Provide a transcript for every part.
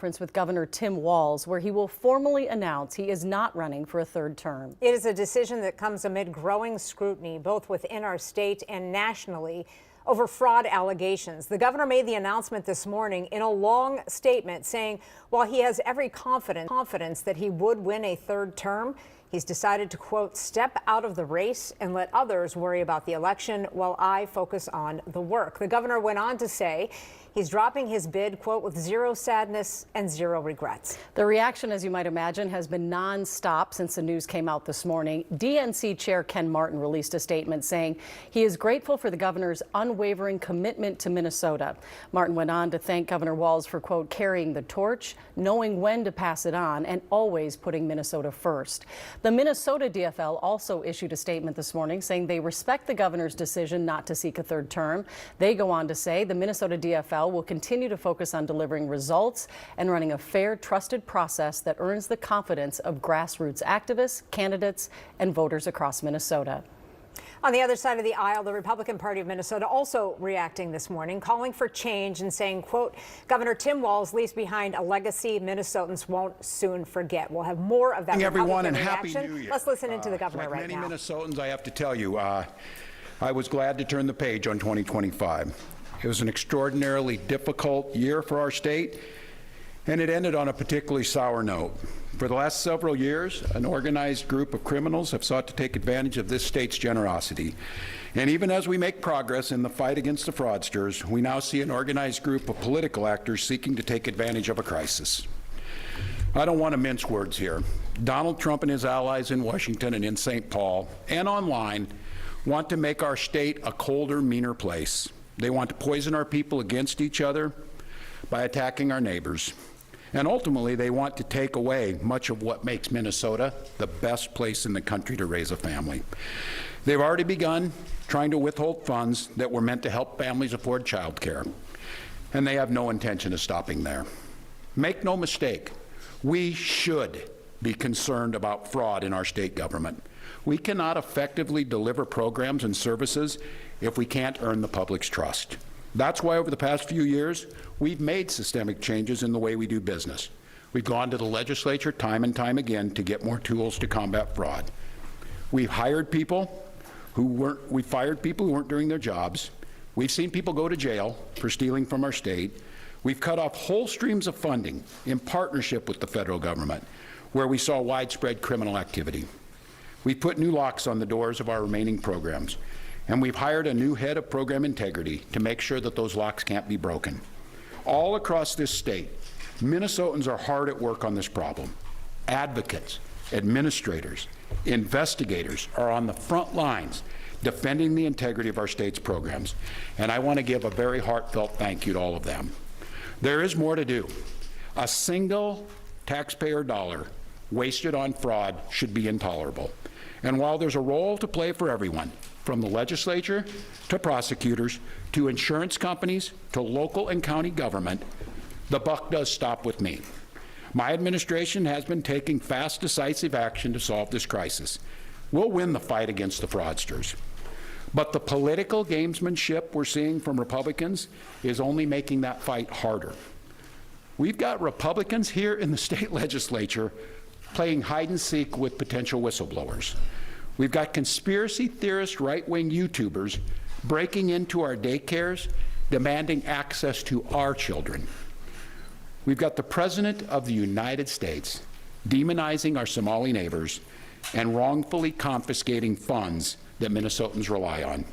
conference with Governor Tim Walz, where he will formally announce he is not running for a third term. It is a decision that comes amid growing scrutiny, both within our state and nationally, over fraud allegations. The governor made the announcement this morning in a long statement saying while he has every confidence that he would win a third term, he's decided to, quote, step out of the race and let others worry about the election while I focus on the work. The governor went on to say he's dropping his bid, quote, with zero sadness and zero regrets. The reaction, as you might imagine, has been nonstop since the news came out this morning. DNC Chair Ken Martin released a statement saying he is grateful for the governor's unwavering commitment to Minnesota. Martin went on to thank Governor Walz for, quote, carrying the torch, knowing when to pass it on, and always putting Minnesota first. The Minnesota DFL also issued a statement this morning saying they respect the governor's decision not to seek a third term. They go on to say the Minnesota DFL will continue to focus on delivering results and running a fair, trusted process that earns the confidence of grassroots activists, candidates, and voters across Minnesota. On the other side of the aisle, the Republican Party of Minnesota also reacting this morning, calling for change and saying, quote, Governor Tim Walz leaves behind a legacy Minnesotans won't soon forget. We'll have more of that everyone and reaction. Happy New Year. Let's listen into the governor like right now. Many Minnesotans, I have to tell you, I was glad to turn the page on 2025. It was an extraordinarily difficult year for our state, and it ended on a particularly sour note. For the last several years, an organized group of criminals have sought to take advantage of this state's generosity. And even as we make progress in the fight against the fraudsters, we now see an organized group of political actors seeking to take advantage of a crisis. I don't want to mince words here. Donald Trump and his allies in Washington and in St. Paul and online want to make our state a colder, meaner place. They want to poison our people against each other by attacking our neighbors. And ultimately, they want to take away much of what makes Minnesota the best place in the country to raise a family. They've already begun trying to withhold funds that were meant to help families afford child care, and they have no intention of stopping there. Make no mistake, we should be concerned about fraud in our state government. We cannot effectively deliver programs and services if we can't earn the public's trust. That's why over the past few years, we've made systemic changes in the way we do business. We've gone to the legislature time and time again to get more tools to combat fraud. We've fired people who weren't doing their jobs. We've seen people go to jail for stealing from our state. We've cut off whole streams of funding in partnership with the federal government, where we saw widespread criminal activity. We've put new locks on the doors of our remaining programs, and we've hired a new head of program integrity to make sure that those locks can't be broken. All across this state, Minnesotans are hard at work on this problem. Advocates, administrators, investigators are on the front lines defending the integrity of our state's programs, and I want to give a very heartfelt thank you to all of them. There is more to do. A single taxpayer dollar wasted on fraud should be intolerable. And while there's a role to play for everyone, from the legislature to prosecutors to insurance companies to local and county government, the buck does stop with me. My administration has been taking fast, decisive action to solve this crisis. We'll win the fight against the fraudsters. But the political gamesmanship we're seeing from Republicans is only making that fight harder. We've got Republicans here in the state legislature playing hide and seek with potential whistleblowers. We've got conspiracy theorist right-wing YouTubers breaking into our daycares, demanding access to our children. We've got the President of the United States demonizing our Somali neighbors and wrongfully confiscating funds that Minnesotans rely on.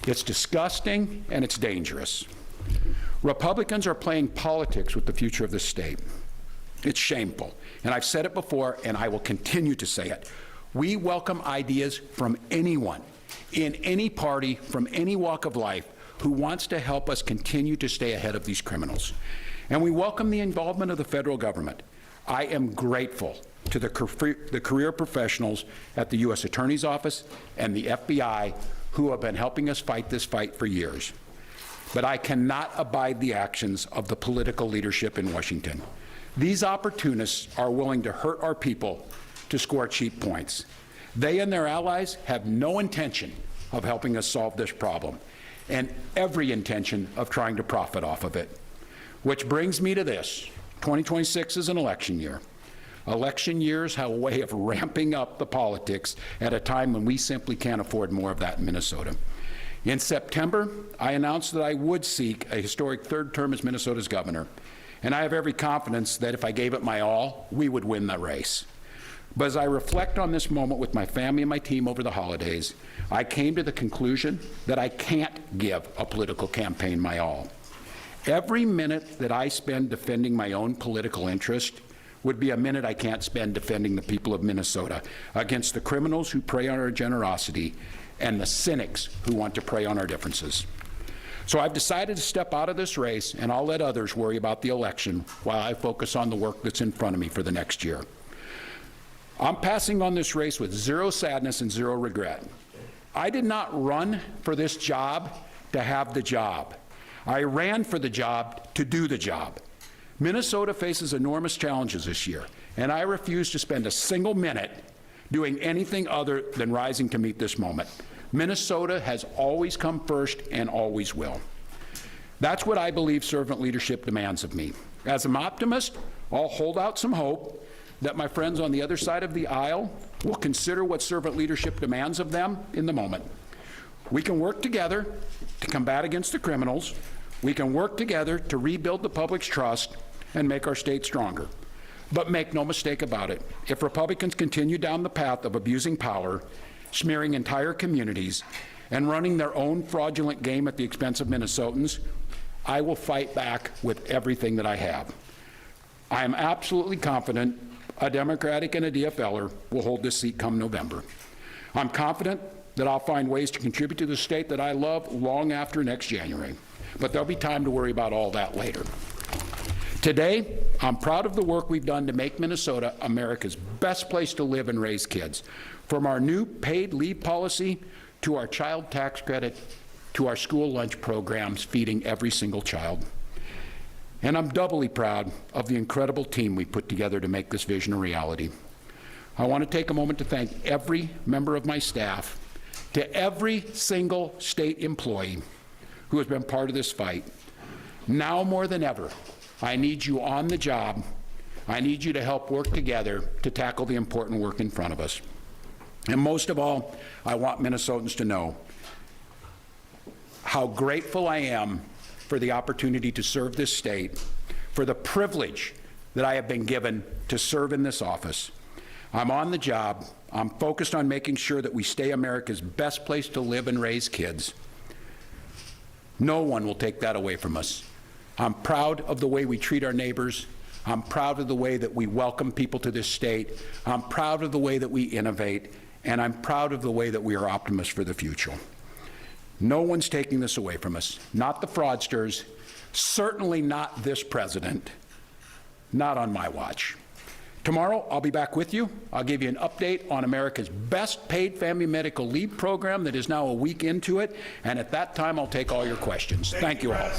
It's disgusting and it's dangerous. Republicans are playing politics with the future of this state. It's shameful, and I've said it before, and I will continue to say it. We welcome ideas from anyone, in any party, from any walk of life, who wants to help us continue to stay ahead of these criminals. And we welcome the involvement of the federal government. I am grateful to the career professionals at the U.S. Attorney's Office and the FBI who have been helping us fight this fight for years. But I cannot abide the actions of the political leadership in Washington. These opportunists are willing to hurt our people to score cheap points. They and their allies have no intention of helping us solve this problem, and every intention of trying to profit off of it. Which brings me to this. 2026 is an election year. Election years have a way of ramping up the politics at a time when we simply can't afford more of that in Minnesota. In September, I announced that I would seek a historic third term as Minnesota's governor, and I have every confidence that if I gave it my all, we would win the race. But as I reflect on this moment with my family and my team over the holidays, I came to the conclusion that I can't give a political campaign my all. Every minute that I spend defending my own political interest would be a minute I can't spend defending the people of Minnesota against the criminals who prey on our generosity and the cynics who want to prey on our differences. So I've decided to step out of this race, and I'll let others worry about the election while I focus on the work that's in front of me for the next year. I'm passing on this race with zero sadness and zero regret. I did not run for this job to have the job. I ran for the job to do the job. Minnesota faces enormous challenges this year, and I refuse to spend a single minute doing anything other than rising to meet this moment. Minnesota has always come first and always will. That's what I believe servant leadership demands of me. As an optimist, I'll hold out some hope that my friends on the other side of the aisle will consider what servant leadership demands of them in the moment. We can work together to combat against the criminals. We can work together to rebuild the public's trust and make our state stronger. But make no mistake about it, if Republicans continue down the path of abusing power, smearing entire communities, and running their own fraudulent game at the expense of Minnesotans, I will fight back with everything that I have. I am absolutely confident a Democratic and a DFLer will hold this seat come November. I'm confident that I'll find ways to contribute to the state that I love long after next January. But there'll be time to worry about all that later. Today, I'm proud of the work we've done to make Minnesota America's best place to live and raise kids. From our new paid leave policy, to our child tax credit, to our school lunch programs feeding every single child. And I'm doubly proud of the incredible team we put together to make this vision a reality. I want to take a moment to thank every member of my staff, to every single state employee who has been part of this fight. Now more than ever, I need you on the job. I need you to help work together to tackle the important work in front of us. And most of all, I want Minnesotans to know how grateful I am for the opportunity to serve this state, for the privilege that I have been given to serve in this office. I'm on the job. I'm focused on making sure that we stay America's best place to live and raise kids. No one will take that away from us. I'm proud of the way we treat our neighbors. I'm proud of the way that we welcome people to this state. I'm proud of the way that we innovate. And I'm proud of the way that we are optimists for the future. No one's taking this away from us. Not the fraudsters, certainly not this president, not on my watch. Tomorrow, I'll be back with you. I'll give you an update on America's best paid family medical leave program that is now a week into it. And at that time, I'll take all your questions. Thank you all.